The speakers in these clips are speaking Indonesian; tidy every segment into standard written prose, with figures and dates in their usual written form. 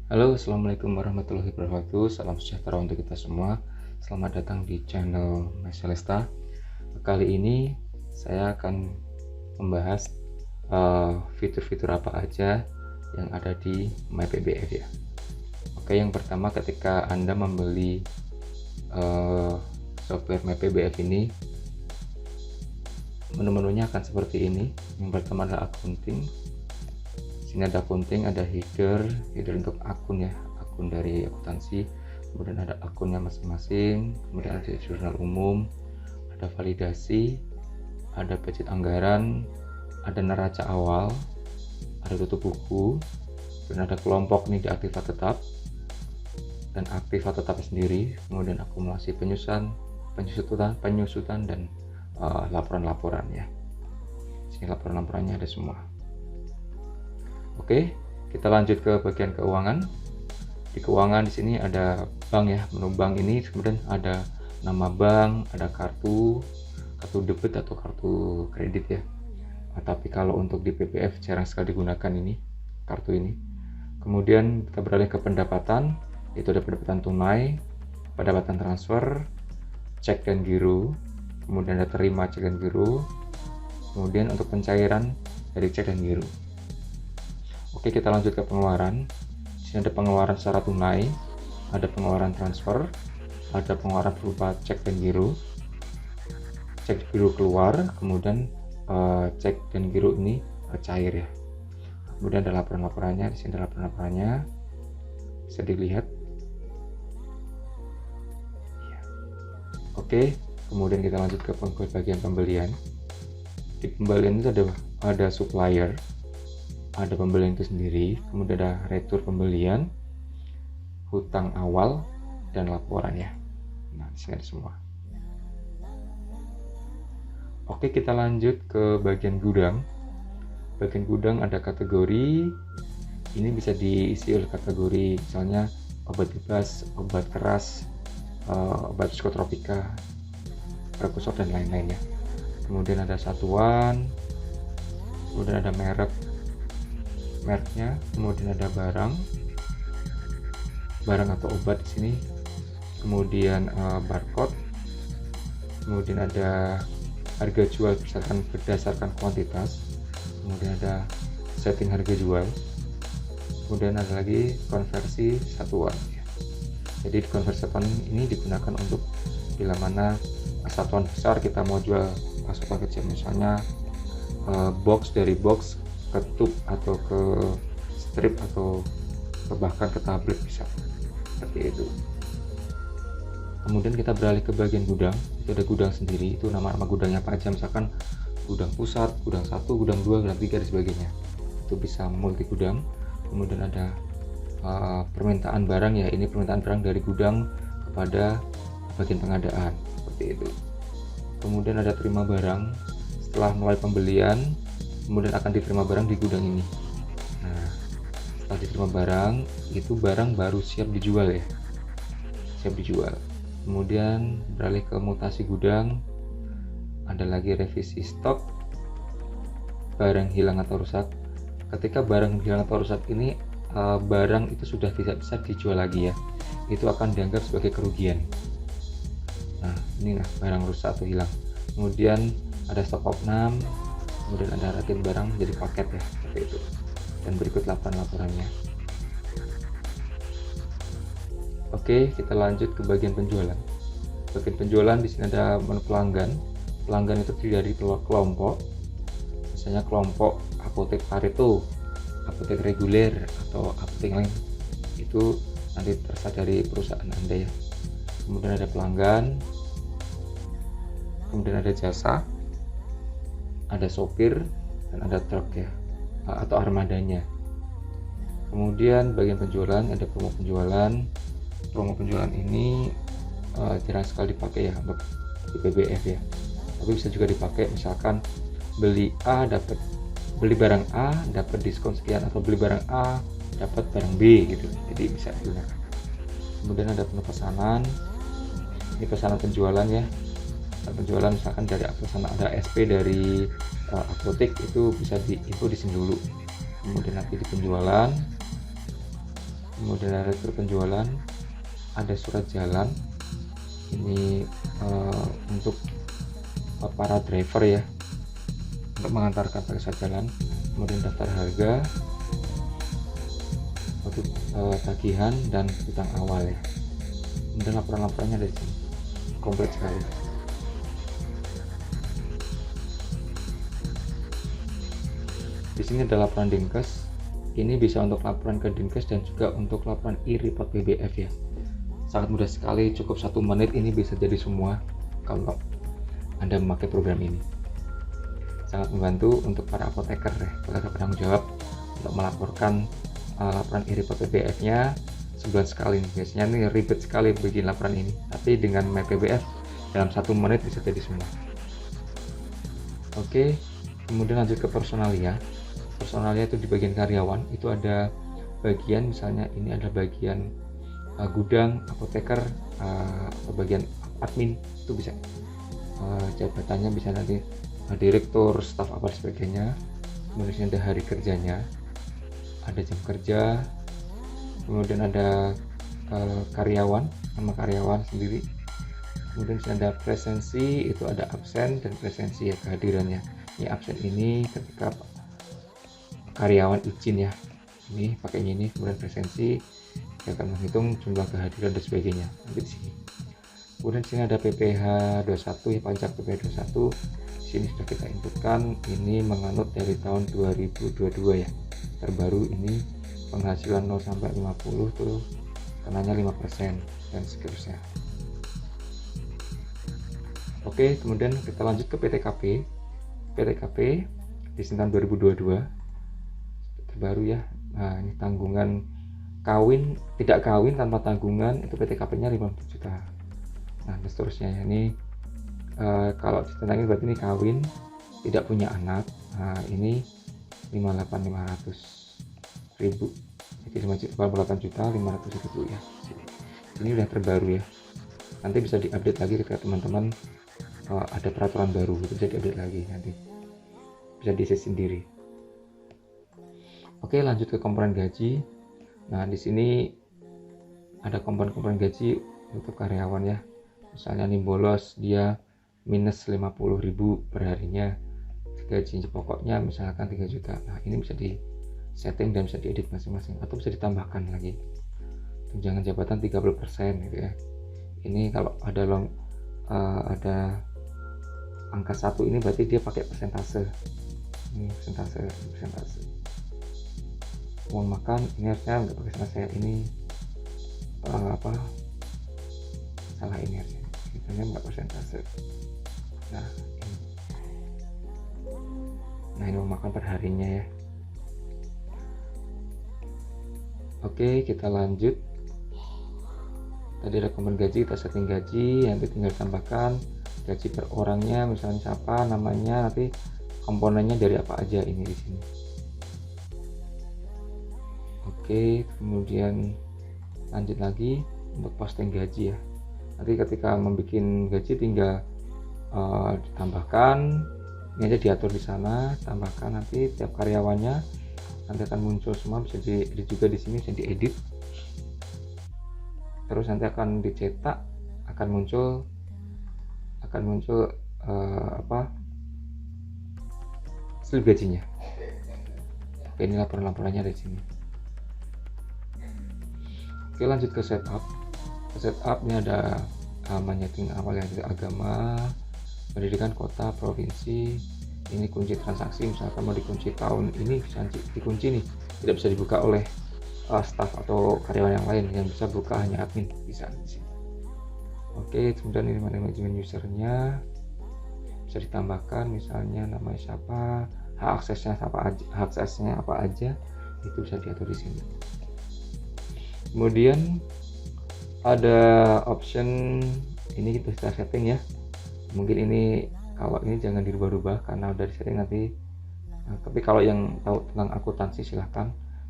Halo, assalamualaikum warahmatullahi wabarakatuh. Salam sejahtera untuk kita semua. Selamat datang di channel Meselesta. Kali ini saya akan membahas fitur-fitur apa aja yang ada di MyPBF ya. Oke, yang pertama ketika Anda membeli software MyPBF ini, menu-menunya akan seperti ini. Yang pertama adalah accounting. Sini ada accounting, ada header untuk akun ya, akun dari akuntansi, kemudian ada akunnya masing-masing, kemudian ada jurnal umum, ada validasi, ada budget anggaran, ada neraca awal, ada tutup buku, dan ada kelompok nih di aktiva tetap dan aktiva tetap sendiri, kemudian akumulasi penyusutan dan laporan-laporan ya. Sini laporan-laporannya ada semua. Oke, kita lanjut ke bagian keuangan. Di keuangan di sini ada bank ya, menu bank ini, kemudian ada nama bank, ada kartu debit atau kartu kredit ya. Tapi kalau untuk di PPF jarang sekali digunakan ini kartu ini. Kemudian kita beralih ke pendapatan, itu ada pendapatan tunai, pendapatan transfer, cek dan giro, kemudian ada terima cek dan giro, kemudian untuk pencairan dari cek dan giro. Oke, kita lanjut ke pengeluaran. Di sini ada pengeluaran secara tunai, ada pengeluaran transfer, ada pengeluaran berupa cek dan giro, cek giro keluar, kemudian cek dan giro ini cair ya. Kemudian ada laporan-laporannya, di sini ada laporan-laporannya, bisa dilihat. Oke, kemudian kita lanjut ke bagian pembelian. Di pembelian itu ada supplier, ada pembelian itu sendiri, kemudian ada retur pembelian, hutang awal, dan laporan ya. Nah, di sini ada semua. Oke, kita lanjut ke bagian gudang. Bagian gudang ada kategori, ini bisa diisi oleh kategori, misalnya obat bebas, obat keras, obat psikotropika, prekursor dan lain-lain ya. Kemudian ada satuan, kemudian ada mereknya, kemudian ada barang atau obat di sini, kemudian barcode, kemudian ada harga jual berdasarkan kuantitas, kemudian ada setting harga jual, kemudian ada lagi konversi satuan ya. Jadi konversi satuan ini digunakan untuk bila mana satuan besar kita mau jual satuan kecil, misalnya box dari box ke tube atau ke strip atau bahkan ke tablet bisa seperti itu. Kemudian kita beralih ke bagian gudang. Itu ada gudang sendiri, itu nama-nama gudangnya apa aja, misalkan gudang pusat, gudang 1, gudang 2, gudang 3 dan sebagainya. Itu bisa multi gudang. Kemudian ada permintaan barang ya, ini permintaan barang dari gudang kepada bagian pengadaan seperti itu. Kemudian ada terima barang, setelah mulai pembelian kemudian akan diterima barang di gudang ini. Nah, setelah diterima barang, itu barang baru siap dijual ya, siap dijual. Kemudian beralih ke mutasi gudang, ada lagi revisi stok, barang hilang atau rusak. Ketika barang hilang atau rusak ini, barang itu sudah tidak bisa dijual lagi ya, itu akan dianggap sebagai kerugian. Nah, ini barang rusak atau hilang. Kemudian ada stok opnam, kemudian ada rakit barang jadi paket ya, seperti itu. Dan berikut laporannya. Oke, kita lanjut ke bagian penjualan. Bagian penjualan di sini ada menu pelanggan. Pelanggan itu terdiri dari kelompok, misalnya kelompok apotek Pareto, apotek reguler atau apotek lain. Itu nanti terserah dari perusahaan Anda ya. Kemudian ada pelanggan, kemudian ada jasa, ada sopir, dan ada truk ya, atau armadanya. Kemudian bagian penjualan ada promo penjualan. Promo penjualan ini jarang sekali dipakai ya untuk di PBF ya, tapi bisa juga dipakai, misalkan beli barang A dapat diskon sekian, atau beli barang A dapat barang B gitu, jadi bisa digunakan. Kemudian ada pemesanan, ini pesanan penjualan ya. Penjualan misalkan dari pesanan ada SP dari apotek, itu bisa diinfo di sini dulu. Kemudian nanti di penjualan kemudian ada rektur penjualan, ada surat jalan ini untuk para driver ya, untuk mengantarkan pakai surat jalan, kemudian daftar harga untuk tagihan dan hutang awal ya. Kemudian laporan-laporannya dari sini komplit sekali. Di sini ada laporan Dinkes. Ini bisa untuk laporan ke Dinkes dan juga untuk laporan e-report BBF ya. Sangat mudah sekali, cukup 1 menit ini bisa jadi semua kalau Anda memakai program ini. Sangat membantu untuk para apoteker ya, para penanggung jawab untuk melaporkan laporan e-report BBF-nya sebulan sekali nih. Biasanya nih ribet sekali bikin laporan ini, tapi dengan MyPBF dalam 1 menit bisa jadi semua. Oke, kemudian lanjut ke personalia. Personalia itu di bagian karyawan itu ada bagian, misalnya ini ada bagian gudang, apoteker, atau bagian admin, itu bisa jabatannya bisa nanti direktur, staf apa sebagainya. Kemudian ada hari kerjanya, ada jam kerja, kemudian ada karyawan, nama karyawan sendiri. Kemudian ada presensi, itu ada absen dan presensi ya, kehadirannya. Ini absen ini ketika karyawan izin ya, ini pakainya ini. Kemudian presensi dia akan menghitung jumlah kehadiran dan sebagainya nanti di sini. Kemudian di sini ada PPh 21 ya, pajak PPh 21. Di sini sudah kita inputkan, ini menganut dari tahun 2022 ya, terbaru. Ini penghasilan 0 sampai 50 tuh kenanya 5% dan seterusnya. Oke, kemudian kita lanjut ke PTKP. PTKP di tahun 2022 terbaru ya. Nah, ini tanggungan kawin, tidak kawin tanpa tanggungan itu PTKP-nya 50 juta. Nah, dan seterusnya ini kalau ditentangin berarti ini kawin, tidak punya anak. Nah, ini 58.500.000. Jadi 58.500.000 ya. Ini udah terbaru ya. Nanti bisa diupdate lagi ketika teman-teman ada peraturan baru, itu bisa diupdate lagi nanti. Bisa diisi sendiri. Oke, lanjut ke komponen gaji. Nah, di sini ada komponen gaji untuk karyawan ya. Misalnya nih bolos dia minus 50.000 per harinya. Gaji pokoknya misalkan 3 juta. Nah, ini bisa di setting dan bisa diedit masing-masing atau bisa ditambahkan lagi. Tunjangan jabatan 30% gitu ya. Ini kalau ada ada angka 1 ini berarti dia pakai persentase. Ini persentase. Uang makan ini harusnya nggak pakai sama saya, ini salah, ini harusnya kita nggak persentase. Nah ini uang makan per harinya ya. Oke, kita lanjut. Tadi ada komponen gaji, kita setting gaji, nanti tinggal tambahkan gaji per orangnya, misalnya siapa namanya, nanti komponennya dari apa aja ini di sini. Oke, kemudian lanjut lagi untuk posting gaji ya. Nanti ketika membuat gaji tinggal ditambahkan, ini aja diatur di sana, tambahkan nanti tiap karyawannya nanti akan muncul semua, bisa diedit juga di sini, bisa diedit. Terus nanti akan dicetak, akan muncul slip gajinya. Oke, ini laporan-laporannya dari sini. Oke, lanjut ke setup. Setup ini ada menyeting awal yang dari agama, pendidikan, kota, provinsi. Ini kunci transaksi, misalkan mau dikunci tahun ini bisa dikunci nih, tidak bisa dibuka oleh staff atau karyawan yang lain, yang bisa buka hanya admin, bisa di sini. Oke, kemudian ini manajemen usernya bisa ditambahkan, misalnya namanya siapa, hak aksesnya apa aja, itu bisa diatur di sini. Kemudian ada option ini kita bisa setting ya. Mungkin ini kalau ini jangan dirubah-rubah karena udah di setting nanti. Tapi kalau yang tahu tentang akuntansi silahkan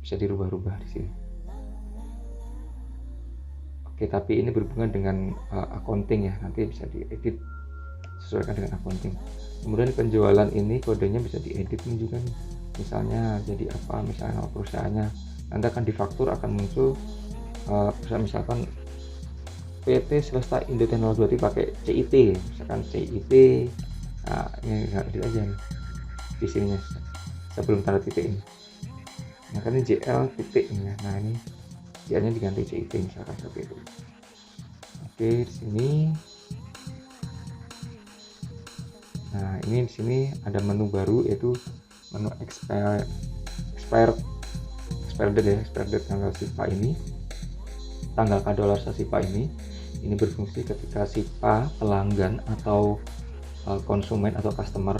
bisa dirubah-rubah di sini. Oke, tapi ini berhubungan dengan accounting ya, nanti bisa diedit sesuaikan dengan accounting. Kemudian penjualan ini kodenya bisa diedit nih juga nih. Misalnya jadi apa, misalnya nama perusahaannya, nanti akan di faktur akan muncul misalkan PT Swasta Indo Teknologi pakai CIT, misalkan CIT. Nah, ini edit aja nih di sininya sebelum tanda titik ini. Nah, kan ini JL titik ini ya. Nah, ini JL nya diganti CIT misalkan seperti itu. Oke, di sini. Nah, ini di sini ada menu baru yaitu menu expired date ya, expired date tanggal SIPA ini. Tanggal kadaluarsa SIPA ini berfungsi ketika SIPA pelanggan atau konsumen atau customer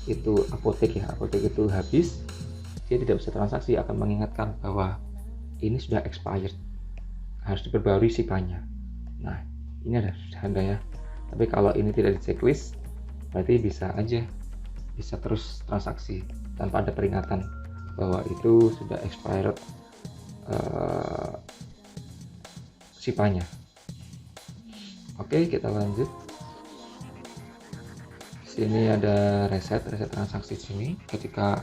itu apotek itu habis, dia tidak bisa transaksi, akan mengingatkan bahwa ini sudah expired, harus diperbarui SIPA-nya. Nah, ini ada ya. Tapi kalau ini tidak di checklist, berarti bisa terus transaksi tanpa ada peringatan bahwa itu sudah expired SIPA-nya. Oke, kita lanjut. Sini ada reset transaksi sini. Ketika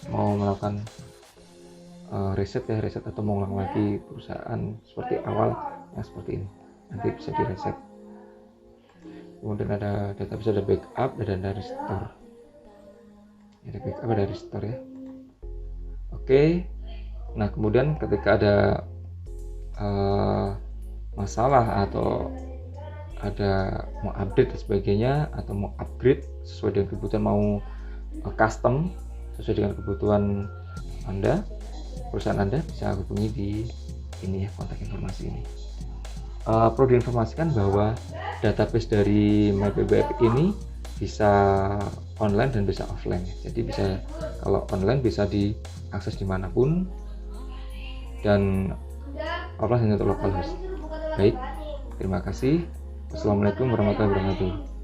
mau melakukan reset atau mau ulang lagi perusahaan seperti awal, yang seperti ini, nanti bisa di reset. Kemudian ada database, ada backup, dan ada restore. Ada backup, ada restore ya. Oke. Nah, kemudian ketika ada masalah atau ada mau update dan sebagainya, atau mau upgrade sesuai dengan kebutuhan, mau custom sesuai dengan kebutuhan Anda, perusahaan Anda, bisa hubungi di ini ya, kontak informasi ini. Perlu diinformasikan bahwa database dari MyPBF ini bisa online dan bisa offline. Jadi bisa, kalau online bisa diakses dimanapun, dan offline hanya untuk local host. Baik, terima kasih. Assalamualaikum warahmatullahi wabarakatuh.